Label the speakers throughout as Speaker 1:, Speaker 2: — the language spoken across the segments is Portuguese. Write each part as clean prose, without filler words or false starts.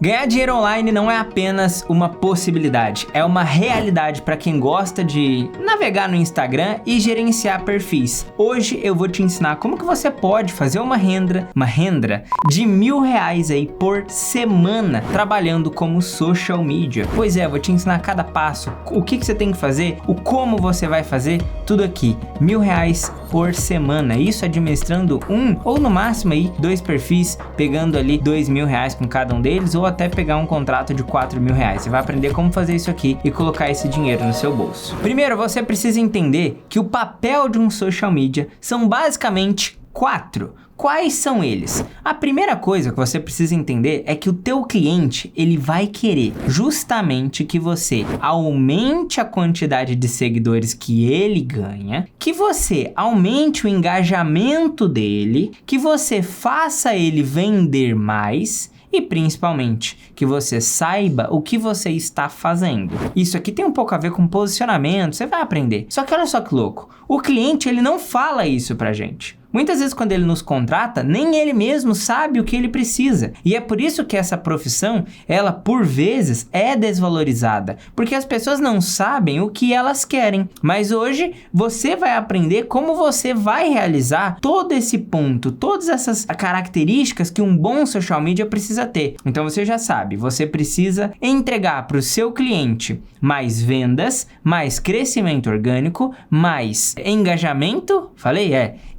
Speaker 1: Ganhar dinheiro online não é apenas uma possibilidade, é uma realidade para quem gosta de navegar no Instagram e gerenciar perfis. Hoje eu vou te ensinar como que você pode fazer uma renda de R$1.000 aí por semana trabalhando como social media. Pois é, eu vou te ensinar cada passo, o que você tem que fazer, o como você vai fazer, tudo aqui. R$1.000 por semana, isso administrando um ou no máximo aí 2 perfis, pegando ali R$2.000 com cada um deles, ou até pegar um contrato de R$4.000. Você vai aprender como fazer isso aqui e colocar esse dinheiro no seu bolso. Primeiro, você precisa entender que o papel de um social media são basicamente 4. Quais são eles? A primeira coisa que você precisa entender é que o teu cliente, ele vai querer justamente que você aumente a quantidade de seguidores que ele ganha, que você aumente o engajamento dele, que você faça ele vender mais e principalmente que você saiba o que você está fazendo. Isso aqui tem um pouco a ver com posicionamento, você vai aprender. Só que olha só que louco, o cliente ele não fala isso pra gente. Muitas vezes quando ele nos contrata, nem ele mesmo sabe o que ele precisa. E é por isso que essa profissão, ela por vezes é desvalorizada, porque as pessoas não sabem o que elas querem. Mas hoje você vai aprender como você vai realizar todo esse ponto, todas essas características que um bom social media precisa ter. Então você já sabe, você precisa entregar para o seu cliente mais vendas, mais crescimento orgânico, mais engajamento,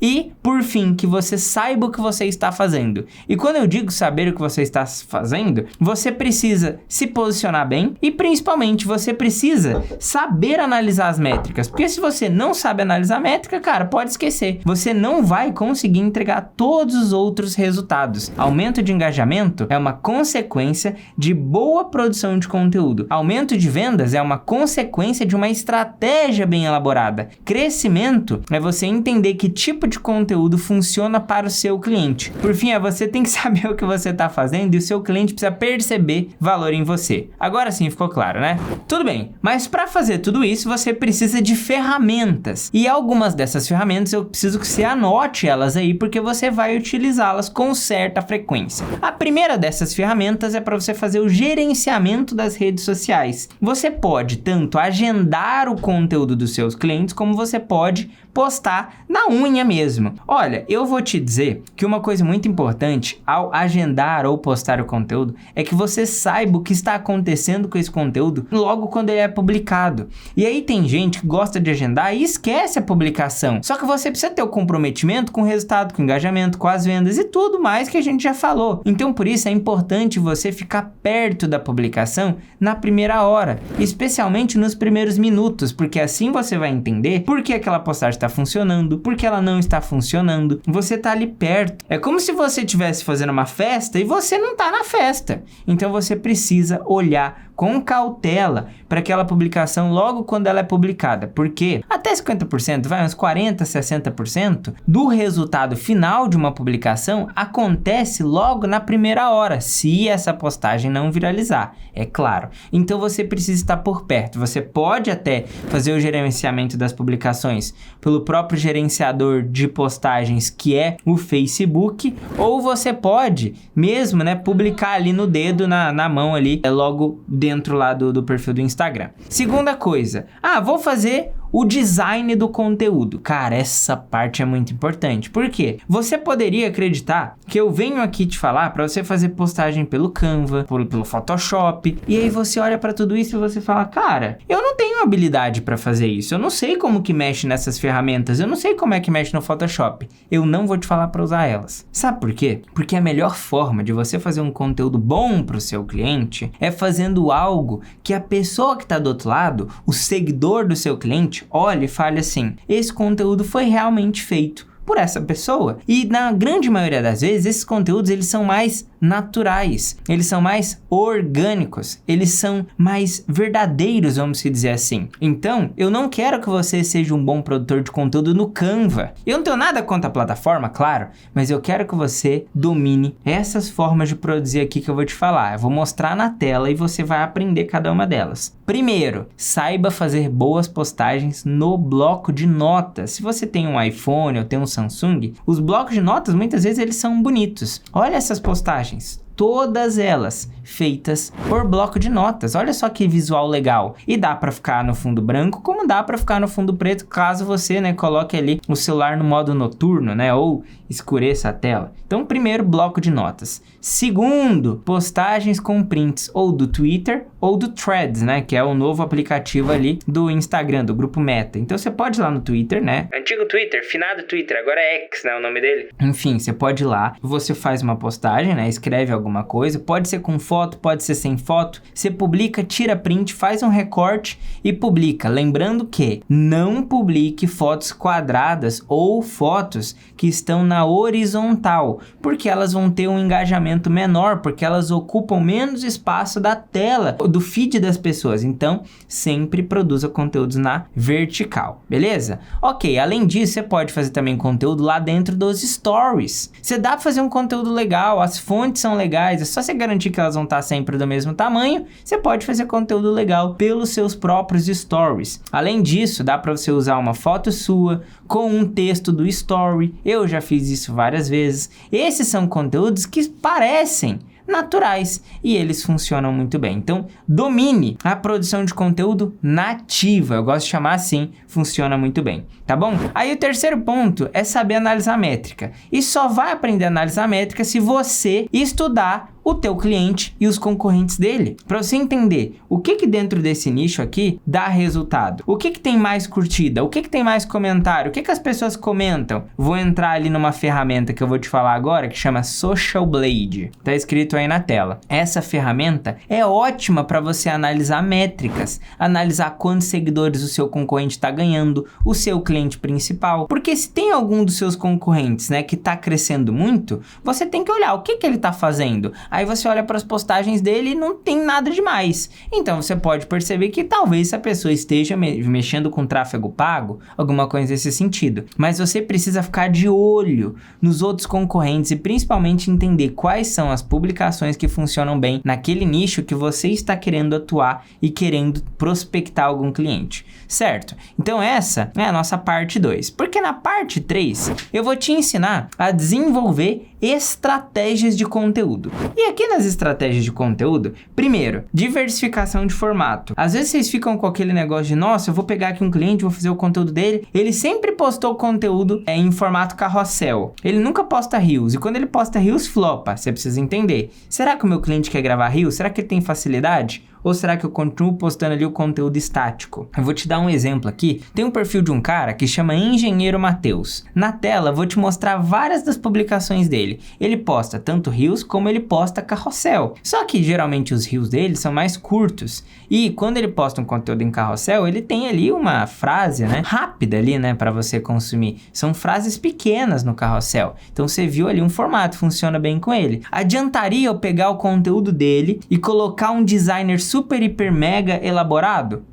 Speaker 1: e por fim, que você saiba o que você está fazendo. E quando eu digo saber o que você está fazendo, você precisa se posicionar bem e principalmente você precisa saber analisar as métricas. Porque se você não sabe analisar a métrica, cara, pode esquecer. Você não vai conseguir entregar todos os outros resultados. Aumento de engajamento é uma consequência de boa produção de conteúdo. Aumento de vendas é uma consequência de uma estratégia bem elaborada. Crescimento é você entender que tipo de conteúdo funciona para o seu cliente. Por fim, você tem que saber o que você está fazendo e o seu cliente precisa perceber valor em você. Agora sim ficou claro, né? Tudo bem, mas para fazer tudo isso você precisa de ferramentas. E algumas dessas ferramentas eu preciso que você anote elas aí porque você vai utilizá-las com certa frequência. A primeira dessas ferramentas é para você fazer o gerenciamento das redes sociais. Você pode tanto agendar o conteúdo dos seus clientes como você pode postar na unha mesmo. Olha, eu vou te dizer que uma coisa muito importante ao agendar ou postar o conteúdo é que você saiba o que está acontecendo com esse conteúdo logo quando ele é publicado. E aí tem gente que gosta de agendar e esquece a publicação. Só que você precisa ter o comprometimento com o resultado, com o engajamento, com as vendas e tudo mais que a gente já falou. Então por isso é importante você ficar perto da publicação na primeira hora, especialmente nos primeiros minutos, porque assim você vai entender por que aquela postagem está funcionando, por que ela não está funcionando. Você tá ali perto. É como se você estivesse fazendo uma festa e você não tá na festa. Então você precisa olhar com cautela para aquela publicação logo quando ela é publicada, porque até 50%, uns 40%, 60% do resultado final de uma publicação acontece logo na primeira hora, se essa postagem não viralizar, é claro. Então você precisa estar por perto. Você pode até fazer o gerenciamento das publicações pelo próprio gerenciador de postagens que é o Facebook, ou você pode mesmo, publicar ali no dedo, na mão ali, logo dentro lá do perfil do Instagram. Segunda coisa, vou fazer o design do conteúdo. Cara, essa parte é muito importante. Por quê? Você poderia acreditar que eu venho aqui te falar para você fazer postagem pelo Canva, pelo Photoshop, e aí você olha para tudo isso e você fala, cara, eu não tenho habilidade para fazer isso, eu não sei como que mexe nessas ferramentas, eu não sei como é que mexe no Photoshop. Eu não vou te falar para usar elas. Sabe por quê? Porque a melhor forma de você fazer um conteúdo bom para o seu cliente é fazendo algo que a pessoa que está do outro lado, o seguidor do seu cliente, olhe e fale assim, esse conteúdo foi realmente feito por essa pessoa. E na grande maioria das vezes, esses conteúdos eles são mais naturais, eles são mais orgânicos, eles são mais verdadeiros, vamos dizer assim. Então, eu não quero que você seja um bom produtor de conteúdo no Canva. Eu não tenho nada contra a plataforma, claro, mas eu quero que você domine essas formas de produzir aqui que eu vou te falar. Eu vou mostrar na tela e você vai aprender cada uma delas. Primeiro, saiba fazer boas postagens no bloco de notas. Se você tem um iPhone ou tem um Samsung, os blocos de notas muitas vezes eles são bonitos. Olha essas postagens. todas elas feitas por bloco de notas. Olha só que visual legal. E dá para ficar no fundo branco, como dá para ficar no fundo preto, caso você, né, coloque ali o celular no modo noturno, né, ou escureça a tela. Então, primeiro, bloco de notas. Segundo, postagens com prints ou do Twitter ou do Threads, né, que é o novo aplicativo ali do Instagram, do grupo Meta. Então, você pode ir lá no Twitter, né? Antigo Twitter, finado Twitter, agora é X, né, o nome dele. Enfim, você pode ir lá, você faz uma postagem, né, escreve alguma coisa, pode ser com foto, pode ser sem foto, você publica, tira print, faz um recorte e publica. Lembrando que não publique fotos quadradas ou fotos que estão na horizontal, porque elas vão ter um engajamento menor, porque elas ocupam menos espaço da tela, do feed das pessoas. Então, sempre produza conteúdos na vertical, beleza? Ok, além disso, você pode fazer também conteúdo lá dentro dos stories. Você dá pra fazer um conteúdo legal, as fontes são legais, é só você garantir que elas vão estar sempre do mesmo tamanho, você pode fazer conteúdo legal pelos seus próprios stories. Além disso, dá para você usar uma foto sua com um texto do story. Eu já fiz isso várias vezes. Esses são conteúdos que parecem naturais e eles funcionam muito bem. Então, domine a produção de conteúdo nativa. Eu gosto de chamar assim, funciona muito bem, tá bom? Aí o terceiro ponto é saber analisar métrica. E só vai aprender a analisar métrica se você estudar o teu cliente e os concorrentes dele, para você entender o que dentro desse nicho aqui dá resultado, o que tem mais curtida, o que tem mais comentário, o que as pessoas comentam. Vou entrar ali numa ferramenta que eu vou te falar agora, que chama Social Blade, tá escrito aí na tela. Essa ferramenta é ótima para você analisar métricas, analisar quantos seguidores o seu concorrente está ganhando, o seu cliente principal, porque se tem algum dos seus concorrentes, né, que está crescendo muito, você tem que olhar o que ele está fazendo. Aí você olha para as postagens dele e não tem nada demais. Então você pode perceber que talvez essa pessoa esteja mexendo com tráfego pago, alguma coisa nesse sentido. Mas você precisa ficar de olho nos outros concorrentes e principalmente entender quais são as publicações que funcionam bem naquele nicho que você está querendo atuar e querendo prospectar algum cliente, certo? Então essa é a nossa parte 2. Porque na parte 3 eu vou te ensinar a desenvolver estratégias de conteúdo. E aqui nas estratégias de conteúdo, primeiro, diversificação de formato. Às vezes vocês ficam com aquele negócio de, nossa, eu vou pegar aqui um cliente, vou fazer o conteúdo dele, ele sempre postou conteúdo em formato carrossel. Ele nunca posta Reels, e quando ele posta Reels, flopa. Você precisa entender. Será que o meu cliente quer gravar Reels? Será que ele tem facilidade? Ou será que eu continuo postando ali o conteúdo estático? Eu vou te dar um exemplo aqui. Tem um perfil de um cara que chama Engenheiro Matheus. Na tela, eu vou te mostrar várias das publicações dele. Ele posta tanto Reels como ele posta carrossel. Só que geralmente os Reels dele são mais curtos. E quando ele posta um conteúdo em carrossel, ele tem ali uma frase, né, rápida ali, né, para você consumir. São frases pequenas no carrossel. Então você viu ali um formato, funciona bem com ele. Adiantaria eu pegar o conteúdo dele e colocar um designer super, hiper, mega elaborado?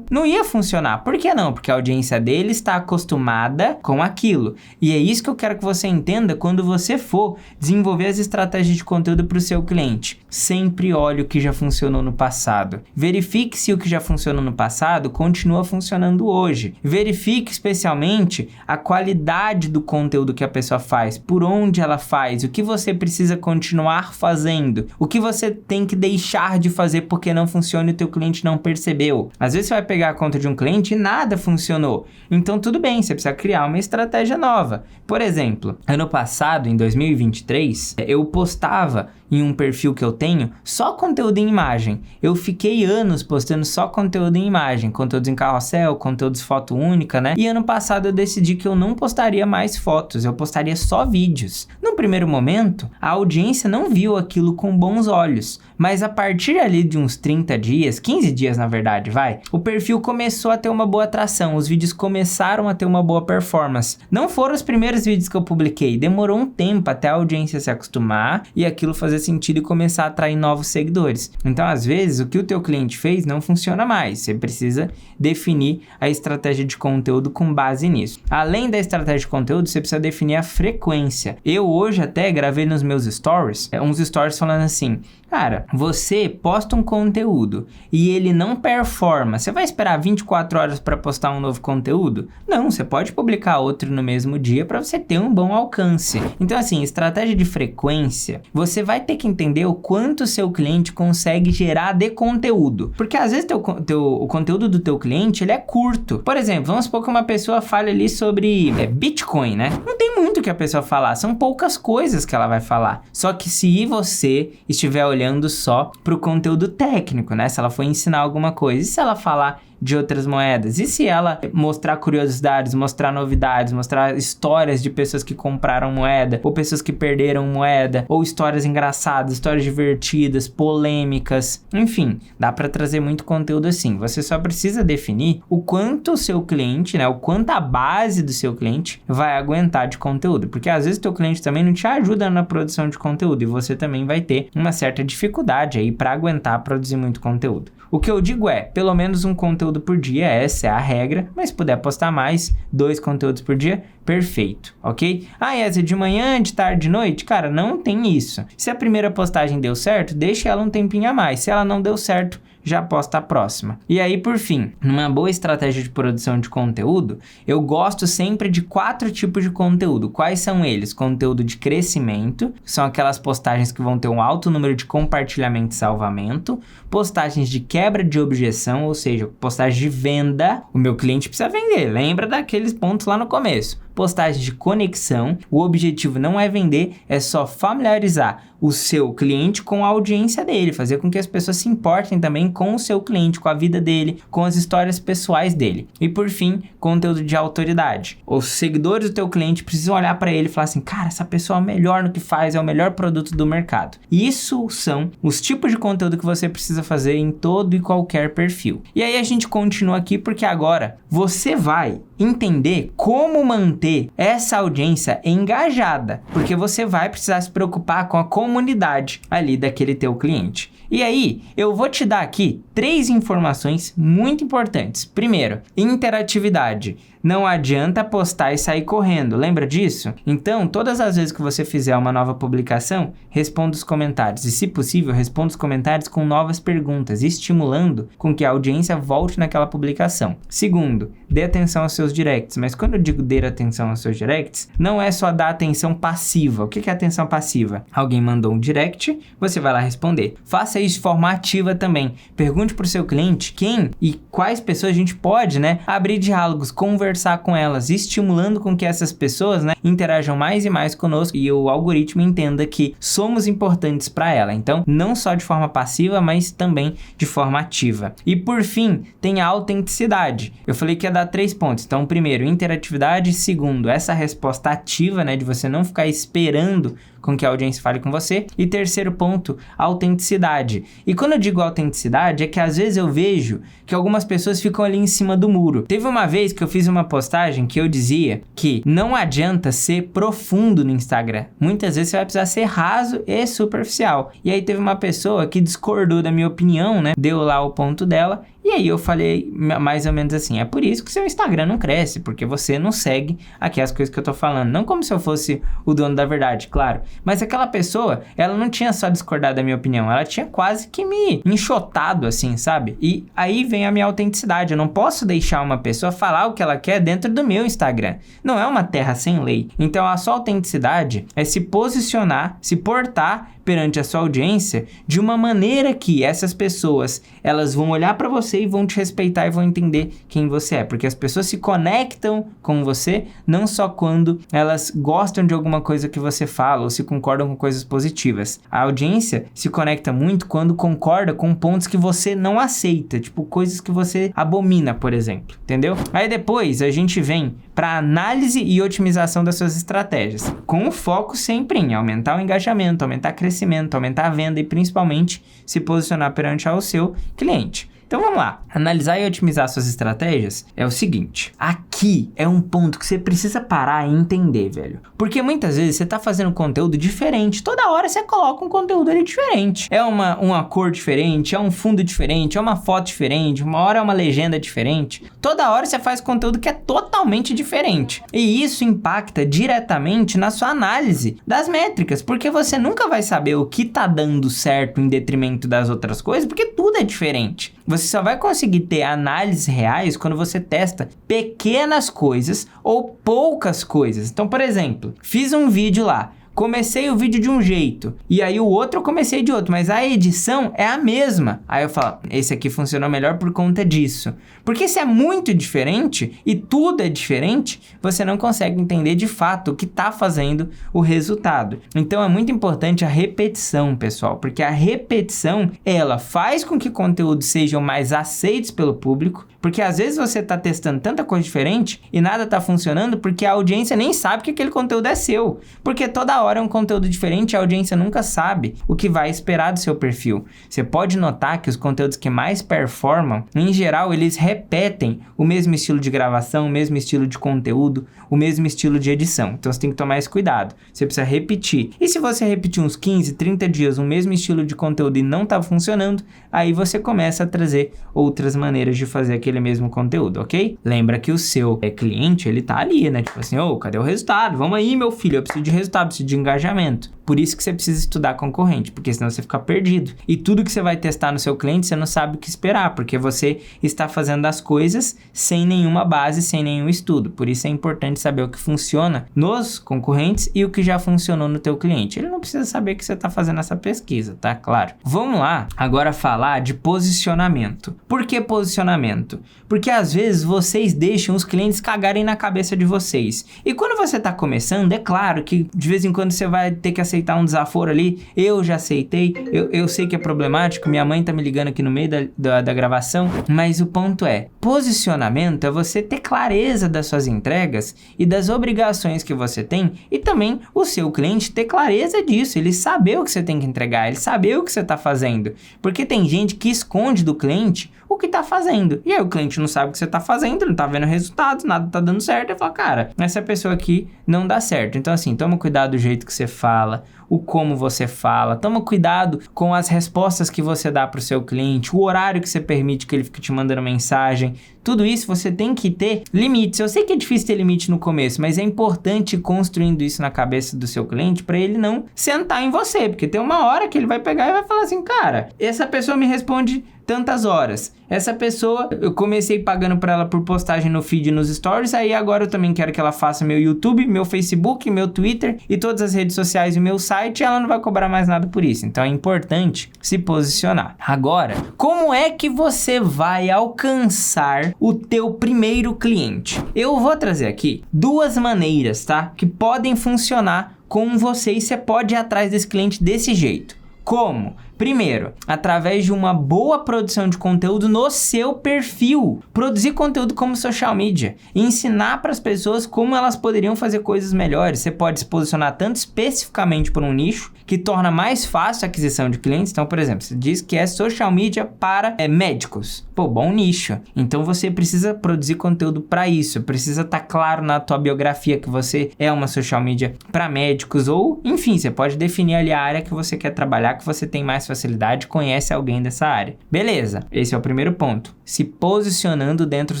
Speaker 1: Não ia funcionar. Por que não? Porque a audiência dele está acostumada com aquilo. E é isso que eu quero que você entenda quando você for desenvolver as estratégias de conteúdo para o seu cliente. Sempre olhe o que já funcionou no passado. Verifique se o que já funcionou no passado continua funcionando hoje. Verifique especialmente a qualidade do conteúdo que a pessoa faz, por onde ela faz, o que você precisa continuar fazendo, o que você tem que deixar de fazer porque não funciona e o teu cliente não percebeu. Às vezes você vai pegar a conta de um cliente e nada funcionou. Então tudo bem, você precisa criar uma estratégia nova. Por exemplo, ano passado, em 2023, eu postava em um perfil que eu tenho só conteúdo em imagem. Eu fiquei anos postando só conteúdo em imagem, conteúdos em carrossel, conteúdos foto única, né? E ano passado eu decidi que eu não postaria mais fotos, eu postaria só vídeos. No primeiro momento, a audiência não viu aquilo com bons olhos, mas a partir ali de uns 30 dias, 15 dias na verdade, o perfil começou a ter uma boa atração, os vídeos começaram a ter uma boa performance. Não foram os primeiros vídeos que eu publiquei, demorou um tempo até a audiência se acostumar e aquilo fazer sentido e começar a atrair novos seguidores. Então, às vezes, o que o teu cliente fez não funciona mais. Você precisa definir a estratégia de conteúdo com base nisso. Além da estratégia de conteúdo, você precisa definir a frequência. Eu hoje até gravei nos meus stories, uns stories falando assim, Cara, você posta um conteúdo e ele não performa, você vai esperar 24 horas para postar um novo conteúdo? Não, você pode publicar outro no mesmo dia para você ter um bom alcance. Então assim, estratégia de frequência, você vai ter que entender o quanto o seu cliente consegue gerar de conteúdo. Porque às vezes o conteúdo do teu cliente, ele é curto. Por exemplo, vamos supor que uma pessoa fale ali sobre Bitcoin, né? Não tem muito que a pessoa falar, são poucas coisas que ela vai falar. Só que se você estiver olhando só pro conteúdo técnico, né? Se ela for ensinar alguma coisa, e se ela falar de outras moedas? E se ela mostrar curiosidades, mostrar novidades, mostrar histórias de pessoas que compraram moeda, ou pessoas que perderam moeda, ou histórias engraçadas, histórias divertidas, polêmicas, enfim, dá para trazer muito conteúdo assim. Você só precisa definir o quanto o seu cliente, né, o quanto a base do seu cliente vai aguentar de conteúdo, porque às vezes o teu cliente também não te ajuda na produção de conteúdo e você também vai ter uma certa dificuldade aí para aguentar produzir muito conteúdo. O que eu digo é, pelo menos um conteúdo por dia, essa é a regra, mas se puder postar mais, 2 conteúdos por dia, perfeito, ok? Essa de manhã, de tarde, de noite? Cara, não tem isso. Se a primeira postagem deu certo, deixa ela um tempinho a mais. Se ela não deu certo, já posta a próxima. E aí, por fim, numa boa estratégia de produção de conteúdo, eu gosto sempre de 4 tipos de conteúdo. Quais são eles? Conteúdo de crescimento, são aquelas postagens que vão ter um alto número de compartilhamento e salvamento. Postagens de quebra de objeção, ou seja, postagens de venda. O meu cliente precisa vender, lembra daqueles pontos lá no começo. Postagens de conexão, o objetivo não é vender, é só familiarizar o seu cliente com a audiência dele, fazer com que as pessoas se importem também com o seu cliente, com a vida dele, com as histórias pessoais dele. E por fim, conteúdo de autoridade. Os seguidores do teu cliente precisam olhar para ele e falar assim, cara, essa pessoa é o melhor no que faz, é o melhor produto do mercado. Isso são os tipos de conteúdo que você precisa fazer em todo e qualquer perfil. E aí a gente continua aqui porque agora você vai entender como manter essa audiência engajada, porque você vai precisar se preocupar com a comunidade ali daquele teu cliente. E aí, eu vou te dar aqui 3 informações muito importantes. Primeiro, interatividade. Não adianta postar e sair correndo, lembra disso? Então, todas as vezes que você fizer uma nova publicação, responda os comentários. E, se possível, responda os comentários com novas perguntas, estimulando com que a audiência volte naquela publicação. Segundo, dê atenção aos seus directs. Mas quando eu digo dê atenção aos seus directs, não é só dar atenção passiva. O que é atenção passiva? Alguém mandou um direct, você vai lá responder. Faça isso de forma ativa também. Pergunte para o seu cliente quem e quais pessoas a gente pode, né, abrir diálogos, conversar com elas, estimulando com que essas pessoas, né, interajam mais e mais conosco e o algoritmo entenda que somos importantes para ela. Então, não só de forma passiva, mas também de forma ativa. E por fim, tem a autenticidade. Eu falei que ia dar 3 pontos. Então, primeiro, interatividade. Segundo, essa resposta ativa, né, de você não ficar esperando com que a audiência fale com você. E terceiro ponto, autenticidade. E quando eu digo autenticidade, é que às vezes eu vejo que algumas pessoas ficam ali em cima do muro. Teve uma vez que eu fiz uma postagem que eu dizia que não adianta ser profundo no Instagram. Muitas vezes você vai precisar ser raso e superficial. E aí teve uma pessoa que discordou da minha opinião, né? Deu lá o ponto dela. E aí eu falei mais ou menos assim, é por isso que seu Instagram não cresce, porque você não segue aqui as coisas que eu tô falando. Não como se eu fosse o dono da verdade, claro. Mas aquela pessoa, ela não tinha só discordado da minha opinião, ela tinha quase que me enxotado assim, sabe? E aí vem a minha autenticidade. Eu não posso deixar uma pessoa falar o que ela quer dentro do meu Instagram. Não é uma terra sem lei. Então a sua autenticidade é se posicionar, se portar perante a sua audiência de uma maneira que essas pessoas, elas vão olhar para você e vão te respeitar e vão entender quem você é, porque as pessoas se conectam com você não só quando elas gostam de alguma coisa que você fala ou se concordam com coisas positivas. A audiência se conecta muito quando concorda com pontos que você não aceita, tipo coisas que você abomina, por exemplo, entendeu? Aí depois a gente vem para análise e otimização das suas estratégias, com o foco sempre em aumentar o engajamento, aumentar o crescimento, aumentar a venda e principalmente se posicionar perante ao seu cliente. Então vamos lá. Analisar e otimizar suas estratégias é o seguinte. Aqui é um ponto que você precisa parar e entender, velho. Porque muitas vezes você tá fazendo conteúdo diferente. Toda hora você coloca um conteúdo ali diferente. É uma cor diferente, é um fundo diferente, é uma foto diferente, uma hora é uma legenda diferente. Toda hora você faz conteúdo que é totalmente diferente. E isso impacta diretamente na sua análise das métricas, porque você nunca vai saber o que tá dando certo em detrimento das outras coisas, porque tudo é diferente. Você só vai conseguir ter análises reais quando você testa pequenas coisas ou poucas coisas. Então, por exemplo, fiz um vídeo lá. Comecei o vídeo de um jeito, e aí o outro eu comecei de outro, mas a edição é a mesma. Aí eu falo, esse aqui funcionou melhor por conta disso. Porque se é muito diferente, e tudo é diferente, você não consegue entender de fato o que está fazendo o resultado. Então é muito importante a repetição, pessoal, porque a repetição, ela faz com que conteúdos sejam mais aceitos pelo público, porque às vezes você está testando tanta coisa diferente e nada está funcionando porque a audiência nem sabe que aquele conteúdo é seu. Porque toda hora é um conteúdo diferente e a audiência nunca sabe o que vai esperar do seu perfil. Você pode notar que os conteúdos que mais performam, em geral, eles repetem o mesmo estilo de gravação, o mesmo estilo de conteúdo, o mesmo estilo de edição. Então você tem que tomar esse cuidado. Você precisa repetir. E se você repetir uns 15, 30 dias o mesmo estilo de conteúdo e não está funcionando, aí você começa a trazer outras maneiras de fazer aquele mesmo conteúdo, ok? Lembra que o seu cliente, ele tá ali, né? Tipo assim, cadê o resultado? Vamos aí, meu filho, eu preciso de resultado, preciso de engajamento. Por isso que você precisa estudar concorrente, porque senão você fica perdido. E tudo que você vai testar no seu cliente, você não sabe o que esperar, porque você está fazendo as coisas sem nenhuma base, sem nenhum estudo. Por isso é importante saber o que funciona nos concorrentes e o que já funcionou no teu cliente. Ele não precisa saber que você está fazendo essa pesquisa, tá? Claro. Vamos lá agora falar de posicionamento. Por que posicionamento? Porque às vezes vocês deixam os clientes cagarem na cabeça de vocês. E quando você está começando, é claro que de vez em quando você vai ter que aceitar um desaforo ali. Eu já aceitei, eu sei que é problemático, minha mãe tá me ligando aqui no meio da gravação, mas o ponto é, posicionamento é você ter clareza das suas entregas e das obrigações que você tem, e também o seu cliente ter clareza disso, ele saber o que você tem que entregar, ele saber o que você tá fazendo, porque tem gente que esconde do cliente o que tá fazendo, e aí o cliente não sabe o que você tá fazendo, não tá vendo resultados, nada tá dando certo, e fala, cara, essa pessoa aqui não dá certo. Então assim, toma cuidado do jeito que você fala, o como você fala, toma cuidado com as respostas que você dá pro seu cliente, o horário que você permite que ele fique te mandando mensagem, tudo isso você tem que ter limites. Eu sei que é difícil ter limite no começo, mas é importante ir construindo isso na cabeça do seu cliente para ele não sentar em você, porque tem uma hora que ele vai pegar e vai falar assim, cara, essa pessoa me responde tantas horas. Essa pessoa, eu comecei pagando para ela por postagem no feed e nos stories, aí agora eu também quero que ela faça meu YouTube, meu Facebook, meu Twitter e todas as redes sociais e meu site, e ela não vai cobrar mais nada por isso. Então é importante se posicionar. Agora, como é que você vai alcançar o teu primeiro cliente? Eu vou trazer aqui duas maneiras, tá? Que podem funcionar com você e você pode ir atrás desse cliente desse jeito. Como? Primeiro, através de uma boa produção de conteúdo no seu perfil. Produzir conteúdo como social media e ensinar para as pessoas como elas poderiam fazer coisas melhores. Você pode se posicionar tanto especificamente por um nicho, que torna mais fácil a aquisição de clientes. Então, por exemplo, você diz que é social media para médicos. Pô, bom nicho. Então, você precisa produzir conteúdo para isso. Precisa estar claro na tua biografia que você é uma social media para médicos ou, enfim, você pode definir ali a área que você quer trabalhar, que você tem mais facilidade, conhece alguém dessa área. Beleza, esse é o primeiro ponto. Se posicionando dentro do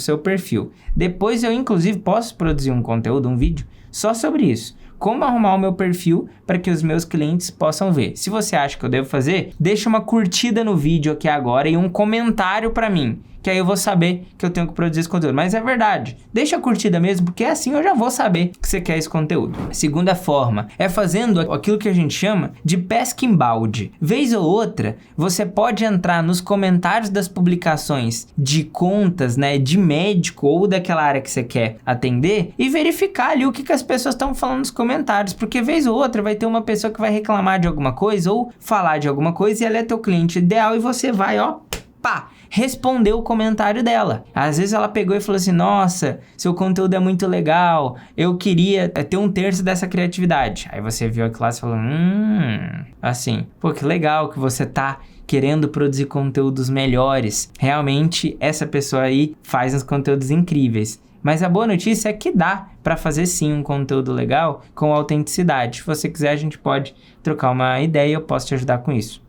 Speaker 1: seu perfil. Depois eu, inclusive, posso produzir um conteúdo, um vídeo, só sobre isso. Como arrumar o meu perfil para que os meus clientes possam ver. Se você acha que eu devo fazer, deixa uma curtida no vídeo aqui agora e um comentário para mim, que aí eu vou saber que eu tenho que produzir esse conteúdo. Mas é verdade, deixa a curtida mesmo, porque assim eu já vou saber que você quer esse conteúdo. A segunda forma é fazendo aquilo que a gente chama de pesca em balde. Vez ou outra, você pode entrar nos comentários das publicações de contas, né, de médico ou daquela área que você quer atender e verificar ali o que as pessoas estão falando nos comentários, porque vez ou outra vai ter uma pessoa que vai reclamar de alguma coisa ou falar de alguma coisa e ela é teu cliente ideal e você vai, pá, respondeu o comentário dela. Às vezes ela pegou e falou assim, nossa, seu conteúdo é muito legal, eu queria ter 1/3 dessa criatividade. Aí você viu aquilo lá e falou, assim, pô, que legal que você tá querendo produzir conteúdos melhores. Realmente, essa pessoa aí faz uns conteúdos incríveis. Mas a boa notícia é que dá para fazer sim um conteúdo legal com autenticidade. Se você quiser, a gente pode trocar uma ideia e eu posso te ajudar com isso.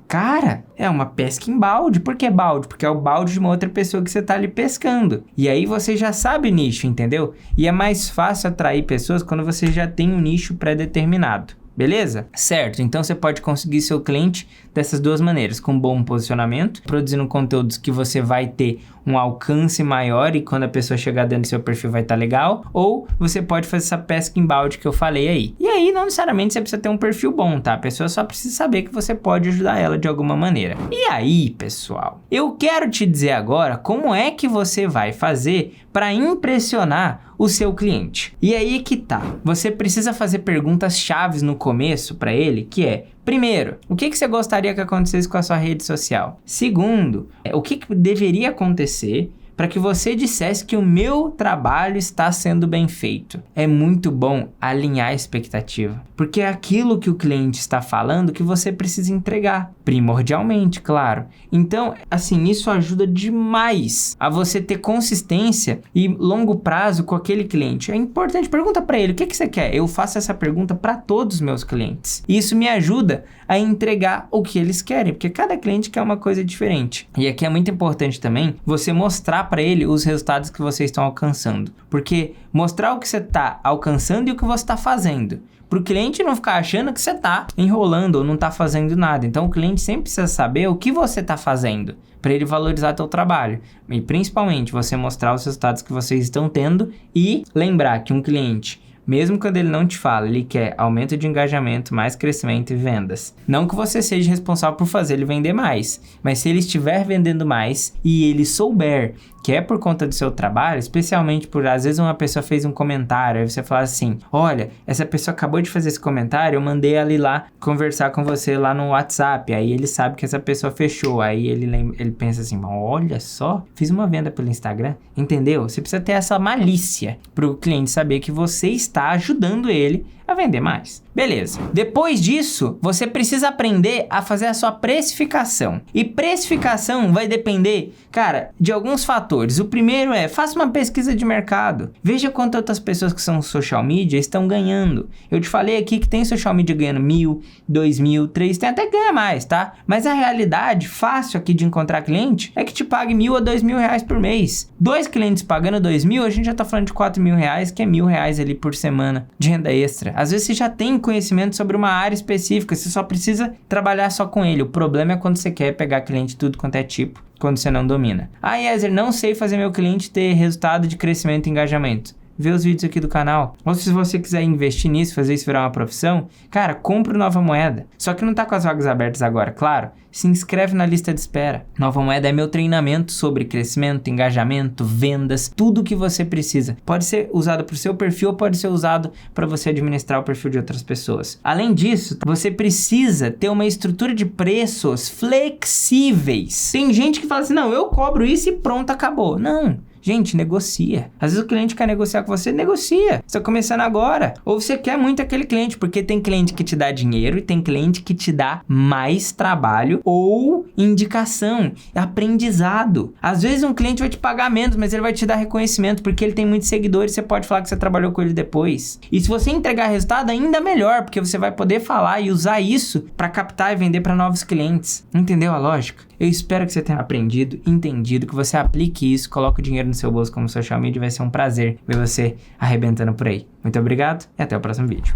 Speaker 1: Cara, é uma pesca em balde. Por que balde? Porque é o balde de uma outra pessoa que você tá ali pescando. E aí você já sabe o nicho, entendeu? E é mais fácil atrair pessoas quando você já tem um nicho pré-determinado. Beleza? Certo, então você pode conseguir seu cliente dessas duas maneiras, com bom posicionamento, produzindo conteúdos que você vai ter um alcance maior e quando a pessoa chegar dentro do seu perfil vai estar legal, ou você pode fazer essa pesca em balde que eu falei aí. E aí, não necessariamente você precisa ter um perfil bom, tá? A pessoa só precisa saber que você pode ajudar ela de alguma maneira. E aí, pessoal, eu quero te dizer agora como é que você vai fazer para impressionar o seu cliente. E aí que tá. Você precisa fazer perguntas chaves no começo para ele, que é: primeiro, o que você gostaria que acontecesse com a sua rede social? Segundo, o que deveria acontecer para que você dissesse que o meu trabalho está sendo bem feito? É muito bom alinhar a expectativa, porque é aquilo que o cliente está falando que você precisa entregar, primordialmente, claro. Então, assim, isso ajuda demais a você ter consistência e longo prazo com aquele cliente. É importante, pergunta para ele, o que você quer? Eu faço essa pergunta para todos os meus clientes. E isso me ajuda a entregar o que eles querem, porque cada cliente quer uma coisa diferente. E aqui é muito importante também você mostrar para ele os resultados que vocês estão alcançando, porque mostrar o que você está alcançando e o que você está fazendo, para o cliente não ficar achando que você está enrolando ou não está fazendo nada. Então o cliente sempre precisa saber o que você está fazendo para ele valorizar teu trabalho, e principalmente você mostrar os resultados que vocês estão tendo e lembrar que um cliente, mesmo quando ele não te fala, ele quer aumento de engajamento, mais crescimento e vendas. Não que você seja responsável por fazer ele vender mais, mas se ele estiver vendendo mais e ele souber que é por conta do seu trabalho, especialmente por, às vezes, uma pessoa fez um comentário, aí você fala assim, olha, essa pessoa acabou de fazer esse comentário, eu mandei ela ir lá conversar com você lá no WhatsApp, aí ele sabe que essa pessoa fechou, aí ele pensa assim, olha só, fiz uma venda pelo Instagram, entendeu? Você precisa ter essa malícia para o cliente saber que você está ajudando ele a vender mais. Beleza. Depois disso, você precisa aprender a fazer a sua precificação. E precificação vai depender, cara, de alguns fatores. O primeiro é, faça uma pesquisa de mercado. Veja quantas outras pessoas que são social media estão ganhando. Eu te falei aqui que tem social media ganhando 1.000, 2.000, 3, tem até que ganha mais, tá? Mas a realidade fácil aqui de encontrar cliente é que te pague 1.000 a 2.000 reais por mês. 2 clientes pagando 2.000, a gente já tá falando de 4.000 reais, que é 1.000 reais ali por semana de renda extra. Às vezes você já tem conhecimento sobre uma área específica, você só precisa trabalhar só com ele. O problema é quando você quer pegar cliente de tudo quanto é tipo, quando você não domina. Ah, Yezer, não sei fazer meu cliente ter resultado de crescimento e engajamento. Vê os vídeos aqui do canal. Ou se você quiser investir nisso, fazer isso virar uma profissão, cara, compra o Nova Moeda. Só que não tá com as vagas abertas agora, claro. Se inscreve na lista de espera. Nova Moeda é meu treinamento sobre crescimento, engajamento, vendas, tudo o que você precisa. Pode ser usado para o seu perfil ou pode ser usado para você administrar o perfil de outras pessoas. Além disso, você precisa ter uma estrutura de preços flexíveis. Tem gente que fala assim, não, eu cobro isso e pronto, acabou. Não. Gente, negocia. Às vezes o cliente quer negociar com você, negocia. Você está começando agora. Ou você quer muito aquele cliente, porque tem cliente que te dá dinheiro e tem cliente que te dá mais trabalho ou indicação, aprendizado. Às vezes um cliente vai te pagar menos, mas ele vai te dar reconhecimento, porque ele tem muitos seguidores, você pode falar que você trabalhou com ele depois. E se você entregar resultado, ainda melhor, porque você vai poder falar e usar isso para captar e vender para novos clientes. Entendeu a lógica? Eu espero que você tenha aprendido, entendido, que você aplique isso, coloque o dinheiro no seu bolso como social media. Vai ser um prazer ver você arrebentando por aí. Muito obrigado e até o próximo vídeo.